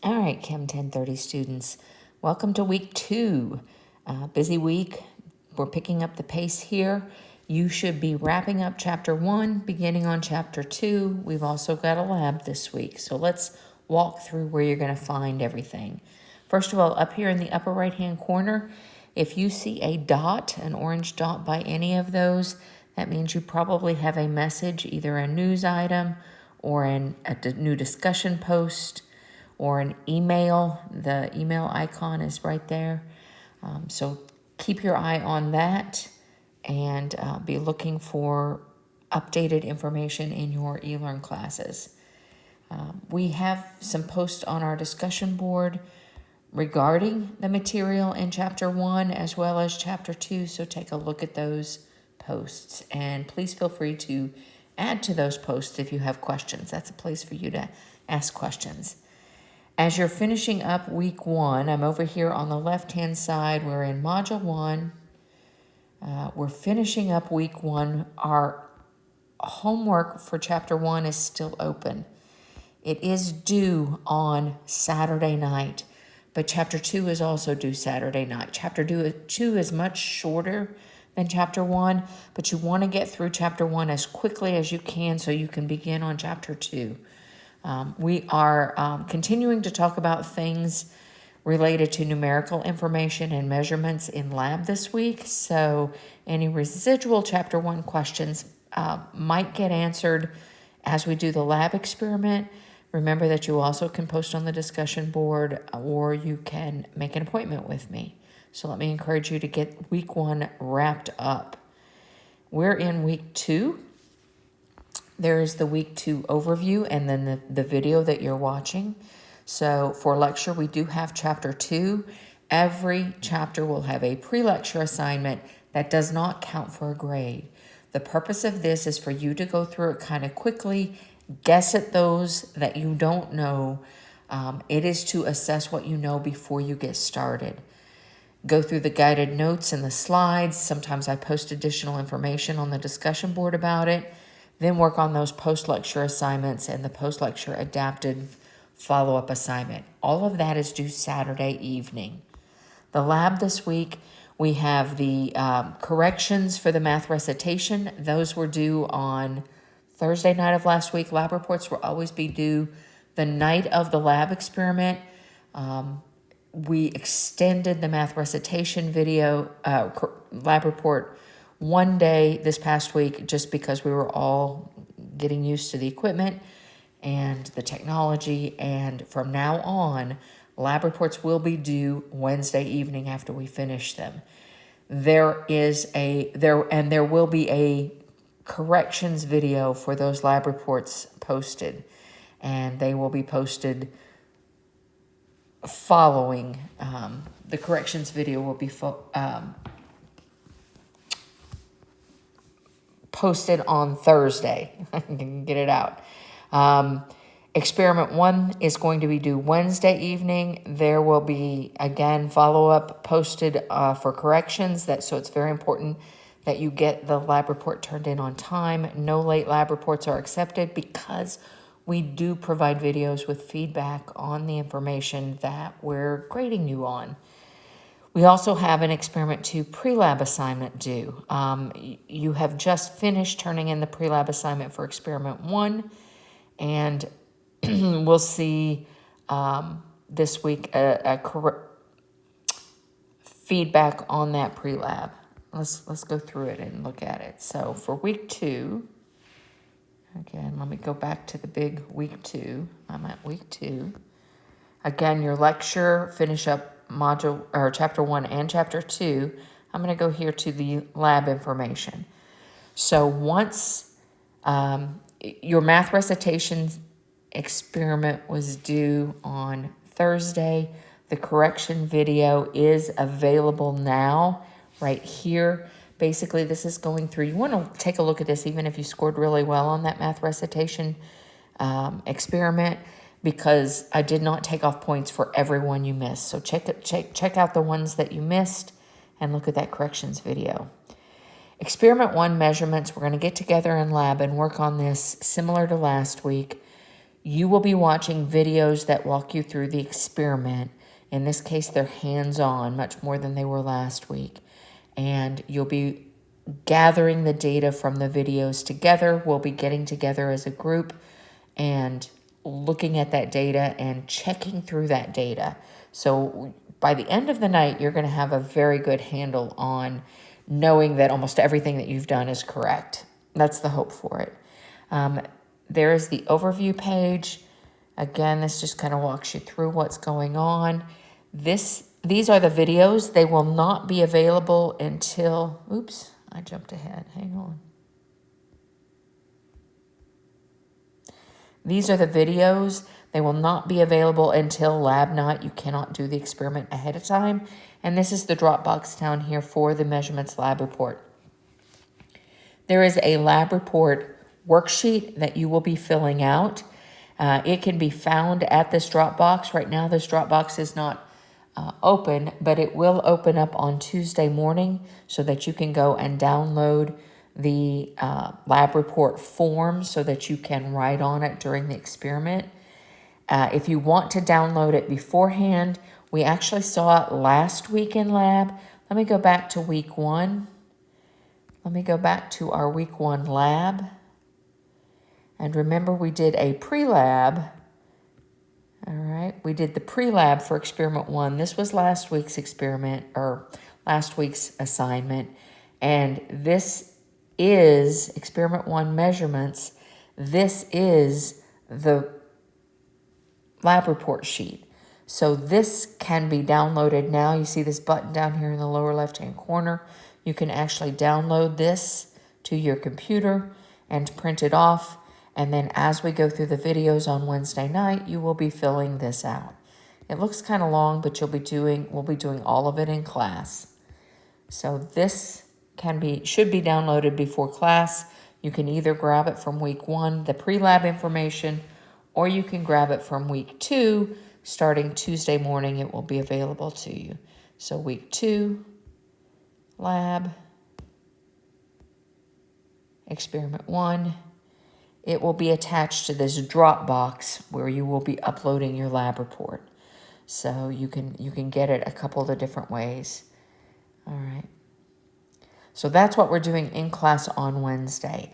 All right, Chem 1030 students, welcome to week 2. Busy week. We're picking up the pace here. You should be wrapping up chapter 1, beginning on chapter 2. We've also got a lab this week, so let's walk through where you're going to find everything. First of all, up here in the upper right-hand corner, if you see a dot, an orange dot by any of those, that means you probably have a message, either a news item or a new discussion post, or an email. The email icon is right there. So keep your eye on that and be looking for updated information in your eLearn classes. We have some posts on our discussion board regarding the material in Chapter 1 as well as Chapter 2, so take a look at those posts. And please feel free to add to those posts if you have questions. That's a place for you to ask questions. As you're finishing up week 1, I'm over here on the left-hand side. We're in Module 1. We're finishing up week 1. Our homework for Chapter 1 is still open. It is due on Saturday night, but Chapter 2 is also due Saturday night. Chapter 2 is much shorter than Chapter 1, but you want to get through Chapter 1 as quickly as you can so you can begin on Chapter 2. We are continuing to talk about things related to numerical information and measurements in lab this week. So any residual Chapter 1 questions might get answered as we do the lab experiment. Remember that you also can post on the discussion board or you can make an appointment with me. So let me encourage you to get week 1 wrapped up. We're in week 2. There is the week 2 overview and then the video that you're watching. So for lecture, we do have Chapter 2. Every chapter will have a pre-lecture assignment that does not count for a grade. The purpose of this is for you to go through it kind of quickly, guess at those that you don't know. It is to assess what you know before you get started. Go through the guided notes and the slides. Sometimes I post additional information on the discussion board about it. Then work on those post-lecture assignments and the post-lecture adapted follow-up assignment. All of that is due Saturday evening. The lab this week, we have the corrections for the math recitation. Those were due on Thursday night of last week. Lab reports will always be due the night of the lab experiment. We extended the math recitation video lab report one day this past week just because we were all getting used to the equipment and the technology, and from now on lab reports will be due Wednesday evening after we finish them. There will be a corrections video for those lab reports posted, and they will be posted following the corrections video will be posted on Thursday. I can get it out. Experiment 1 is going to be due Wednesday evening. There will be, again, follow-up posted for corrections. So it's very important that you get the lab report turned in on time. No late lab reports are accepted because we do provide videos with feedback on the information that we're grading you on. We also have an Experiment 2 pre-lab assignment due. You have just finished turning in the pre-lab assignment for Experiment 1, and we'll see this week feedback on that pre-lab. Let's go through it and look at it. So for week 2, again, let me go back to the big week 2. I'm at week 2. Again, your lecture, finish up Chapter 1 and Chapter 2. I'm going to go here to the lab information. So once your math recitation experiment was due on Thursday, the correction video is available now right here. Basically, this is going through. You want to take a look at this even if you scored really well on that math recitation experiment, because I did not take off points for everyone you missed. So check out the ones that you missed and look at that corrections video. Experiment 1 measurements, we're going to get together in lab and work on this similar to last week. You will be watching videos that walk you through the experiment. In this case, they're hands-on, much more than they were last week. And you'll be gathering the data from the videos together. We'll be getting together as a group and looking at that data and checking through that data. So by the end of the night, you're going to have a very good handle on knowing that almost everything that you've done is correct. That's the hope for it. There is the overview page. Again, this just kind of walks you through what's going on. These are the videos. They will not be available until, oops, I jumped ahead. Hang on. These are the videos. They will not be available until lab night. You cannot do the experiment ahead of time. And this is the Dropbox down here for the measurements lab report. There is a lab report worksheet that you will be filling out. It can be found at this Dropbox. Right now, this Dropbox is not open, but it will open up on Tuesday morning so that you can go and download the lab report form so that you can write on it during the experiment. If you want to download it beforehand, we actually saw it last week in lab. Let me go back to week 1. Let me go back to our week 1 lab. And remember, we did a pre-lab. All right, we did the pre-lab for experiment 1. This was last week's experiment, or last week's assignment. And this is experiment 1 measurements. This is the lab report sheet. So this can be downloaded now. You see this button down here in the lower left-hand corner. You can actually download this to your computer and print it off. And then as we go through the videos on Wednesday night, you will be filling this out. It looks kind of long, but we'll be doing all of it in class. So this should be downloaded before class. You can either grab it from week 1, the pre-lab information, or you can grab it from week 2, starting Tuesday morning. It will be available to you. So week 2, lab, experiment 1. It will be attached to this Dropbox where you will be uploading your lab report. So you can get it a couple of different ways. All right. So that's what we're doing in class on Wednesday.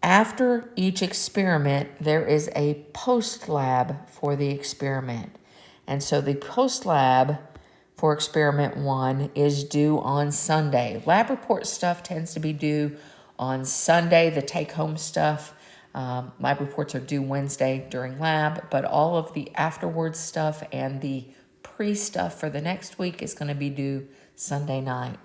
After each experiment, there is a post-lab for the experiment. And so the post-lab for experiment 1 is due on Sunday. Lab report stuff tends to be due on Sunday, the take-home stuff. Lab reports are due Wednesday during lab, but all of the afterwards stuff and the pre-stuff for the next week is going to be due Sunday night.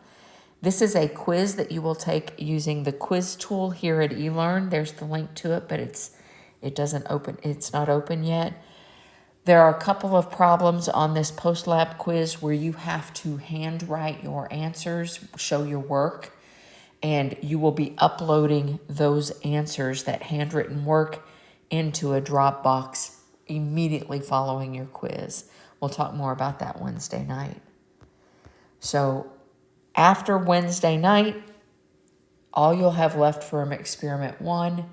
This is a quiz that you will take using the quiz tool here at eLearn. There's the link to it, but it's not open yet. There are a couple of problems on this post-lab quiz where you have to handwrite your answers, show your work. And you will be uploading those answers, that handwritten work, into a Dropbox immediately following your quiz. We'll talk more about that Wednesday night. So after Wednesday night, all you'll have left from experiment 1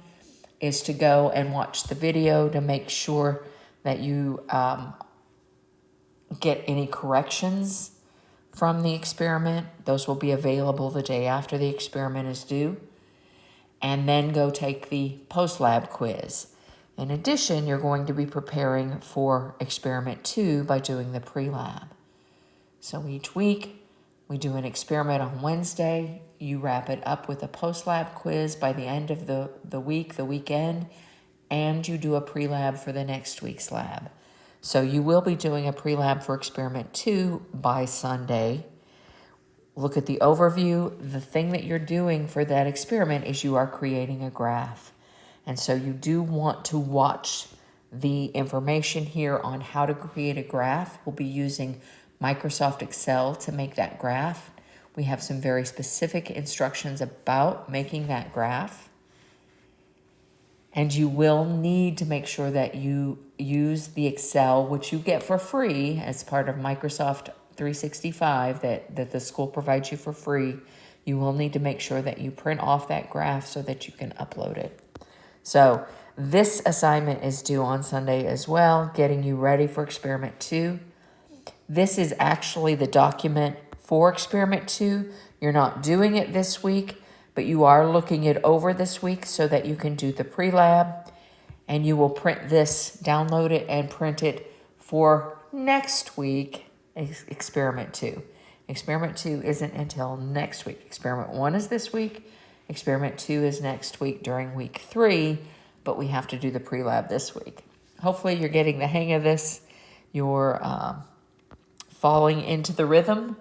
is to go and watch the video to make sure that you get any corrections from the experiment. Those will be available the day after the experiment is due. And then go take the post-lab quiz. In addition, you're going to be preparing for experiment 2 by doing the pre-lab. So each week, we do an experiment on Wednesday. You wrap it up with a post-lab quiz by the end of the weekend, and you do a pre-lab for the next week's lab. So you will be doing a pre-lab for experiment 2 by Sunday. Look at the overview. The thing that you're doing for that experiment is you are creating a graph. And so you do want to watch the information here on how to create a graph. We'll be using Microsoft Excel to make that graph. We have some very specific instructions about making that graph. And you will need to make sure that you use the Excel, which you get for free as part of Microsoft 365 that the school provides you for free. You will need to make sure that you print off that graph so that you can upload it. So This assignment is due on Sunday as well, getting you ready for experiment 2. This is actually the document for experiment 2. You're not doing it this week, but you are looking it over this week so that you can do the pre-lab, and you will print this, download it, and print it for next week, experiment 2. Experiment 2 isn't until next week. Experiment 1 is this week. Experiment 2 is next week during week 3, but we have to do the pre-lab this week. Hopefully you're getting the hang of this. You're falling into the rhythm,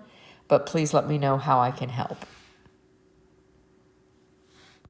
but please let me know how I can help.